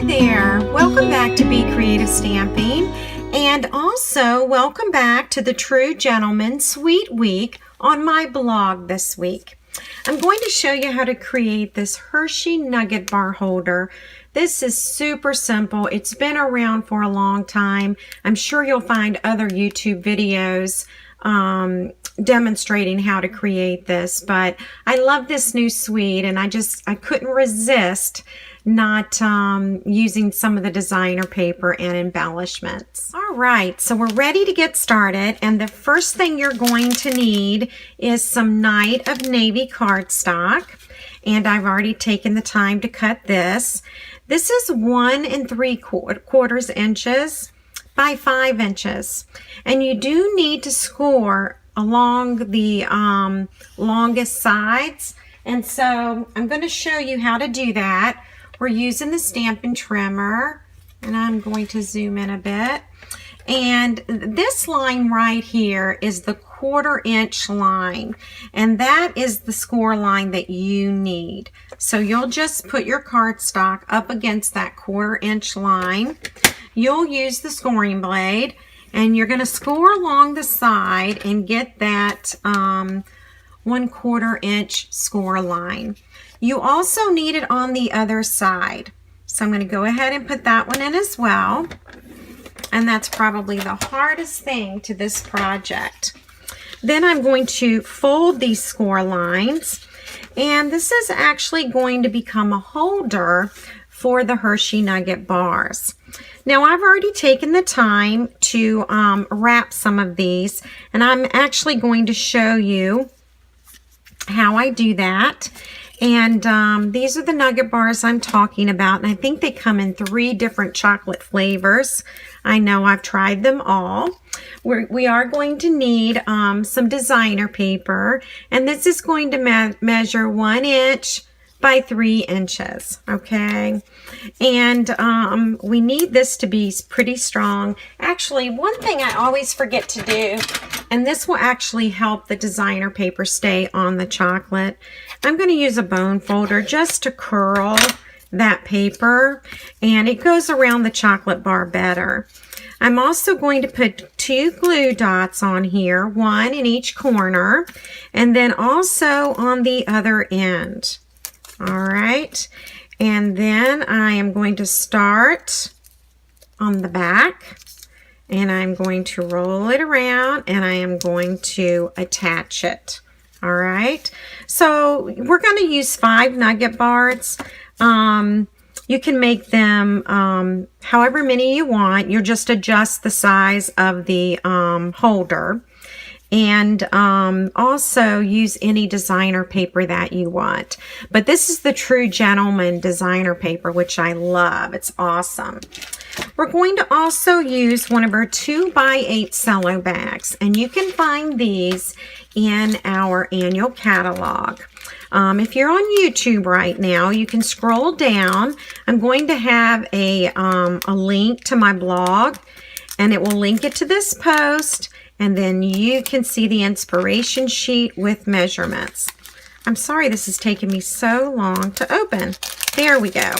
there, welcome back to Be Creative Stamping, and also welcome back to the True Gentleman Sweet Week on my blog this week. I'm going to show you how to create this Hershey Nugget bar holder. This is super simple. It's been around for a long time. I'm sure you'll find other YouTube videos demonstrating how to create this, but I love this new suite, and I couldn't resist not using some of the designer paper and embellishments. All right, so we're ready to get started, and the first thing you're going to need is some Night of Navy cardstock, and I've already taken the time to cut this. This is 1 3/4 inches by 5 inches, and you do need to score along the longest sides, and so I'm going to show you how to do that. We're using the Stampin' Trimmer, and I'm going to zoom in a bit. And this line right here is the 1/4 inch line, and that is the score line that you need. So you'll just put your cardstock up against that 1/4 inch line. You'll use the scoring blade, and you're going to score along the side and get that 1/4 inch score line. You also need it on the other side. So I'm going to go ahead and put that one in as well. And that's probably the hardest thing to this project. Then I'm going to fold these score lines. And this is actually going to become a holder for the Hershey Nugget bars. Now I've already taken the time to wrap some of these. And I'm actually going to show you how I do that. And these are the Nugget bars I'm talking about, and I think they come in 3 different chocolate flavors. I know I've tried them all. We are going to need some designer paper, and this is going to measure 1 inch by 3 inches, okay? And we need this to be pretty strong. Actually, one thing I always forget to do, and this will actually help the designer paper stay on the chocolate, I'm going to use a bone folder just to curl that paper, and it goes around the chocolate bar better. I'm also going to put 2 glue dots on here, 1 in each corner, and then also on the other end. All right, and then I am going to start on the back, and I'm going to roll it around, and I am going to attach it. All right, so we're going to use 5 Nugget bars. You can make them however many you want. You just adjust the size of the holder, and also use any designer paper that you want. But this is the True Gentleman designer paper, which I love. It's awesome. We're going to also use one of our 2x8 cello bags, and you can find these in our annual catalog. If you're on YouTube right now, you can scroll down. I'm going to have a link to my blog, and it will link it to this post, and then you can see the inspiration sheet with measurements. I'm sorry this is taking me so long to open. There we go.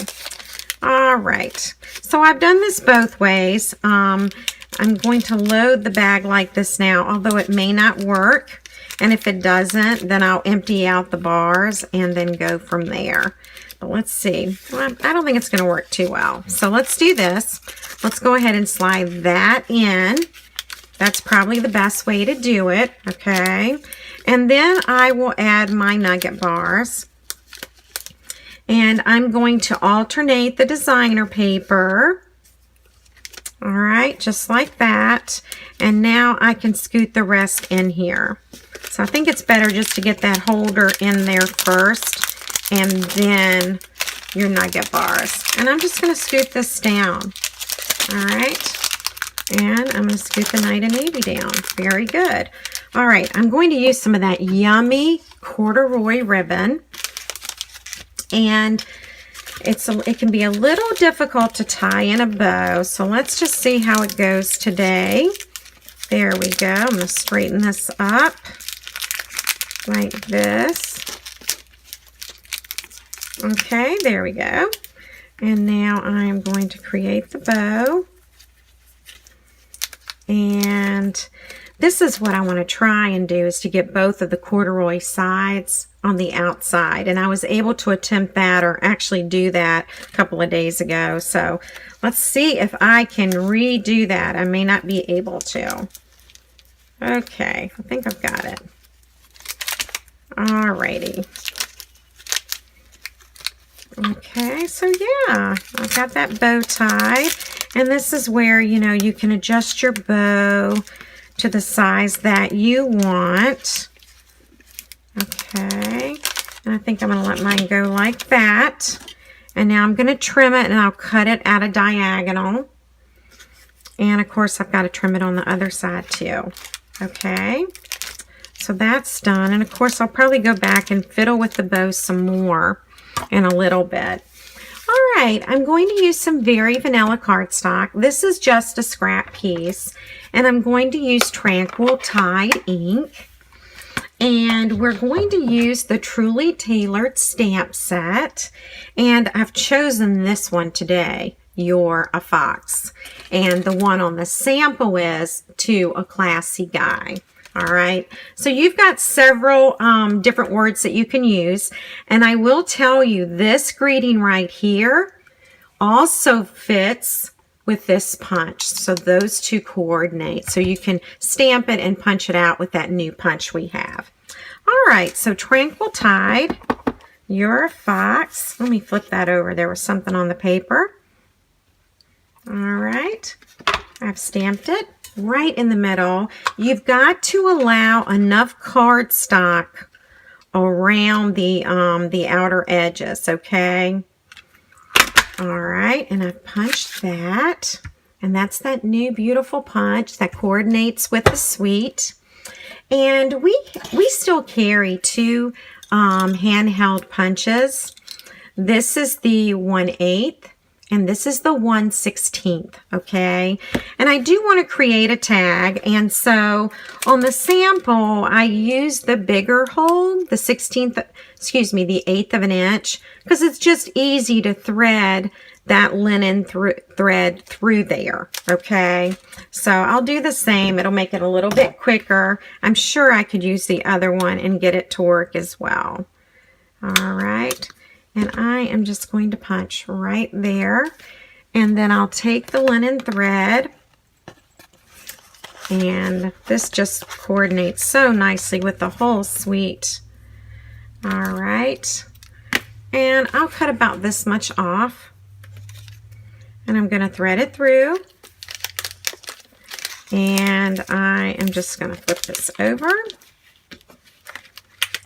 All right, so I've done this both ways. I'm going to load the bag like this now, although it may not work. And if it doesn't, then I'll empty out the bars and then go from there. But let's see. Well, I don't think it's going to work too well. So let's do this. Let's go ahead and slide that in. That's probably the best way to do it, okay? And then I will add my Nugget bars. And I'm going to alternate the designer paper. All right, just like that. And now I can scoot the rest in here. So I think it's better just to get that holder in there first, and then your Nugget bars. And I'm just going to scoot this down. All right. And I'm going to scoot the Night of Navy down. Very good. All right, I'm going to use some of that yummy corduroy ribbon. And it can be a little difficult to tie in a bow, so let's just see how it goes today. There we go. I'm going to straighten this up like this. Okay, there we go. And now I am going to create the bow. And this is what I want to try and do, is to get both of the corduroy sides on the outside. And I was able to attempt that, or actually do that, a couple of days ago. So let's see if I can redo that. I may not be able to. Okay, I think I've got it. Alrighty. Okay, so yeah, I've got that bow tied. And this is where, you know, you can adjust your bow to the size that you want. Okay, and I think I'm going to let mine go like that. And now I'm going to trim it, and I'll cut it at a diagonal. And of course, I've got to trim it on the other side too. Okay, so that's done. And of course, I'll probably go back and fiddle with the bow some more in a little bit. All right, I'm going to use some Very Vanilla cardstock. This is just a scrap piece, and I'm going to use Tranquil Tide ink. And we're going to use the Truly Tailored stamp set, and I've chosen this one today, You're a Fox. And the one on the sample is To a Classy Guy. All right, so you've got several different words that you can use, and I will tell you this greeting right here also fits with this punch, so those two coordinate, so you can stamp it and punch it out with that new punch we have. All right, so Tranquil Tide, You're a Fox. Let me flip that over. There was something on the paper. All right, I've stamped it right in the middle. You've got to allow enough cardstock around the outer edges, okay? All right, and I've punched that, and that's that new beautiful punch that coordinates with the suite. And we still carry two handheld punches. This is the 1/8. And this is the 1/16, okay? And I do want to create a tag, and so on the sample, I used the bigger hole, the 1/16, excuse me, the 1/8 of an inch, because it's just easy to thread that linen thread through there, okay? So I'll do the same. It'll make it a little bit quicker. I'm sure I could use the other one and get it to work as well. All right. And I am just going to punch right there. And then I'll take the linen thread. And this just coordinates so nicely with the whole suite. All right. And I'll cut about this much off. And I'm going to thread it through. And I am just going to flip this over.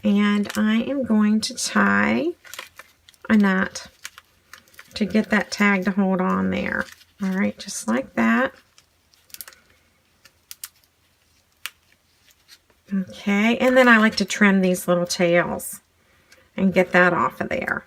And I am going to tie a knot to get that tag to hold on there. All right, just like that. Okay, and then I like to trim these little tails and get that off of there.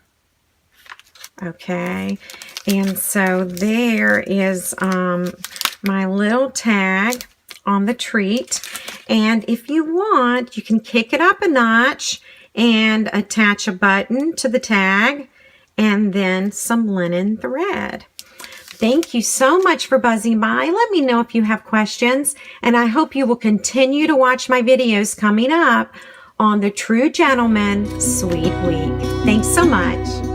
Okay, and so there is my little tag on the treat. And if you want, you can kick it up a notch and attach a button to the tag and then some linen thread. Thank you so much for buzzing by. Let me know if you have questions, and I hope you will continue to watch my videos coming up on the True Gentleman Sweet Week. Thanks so much.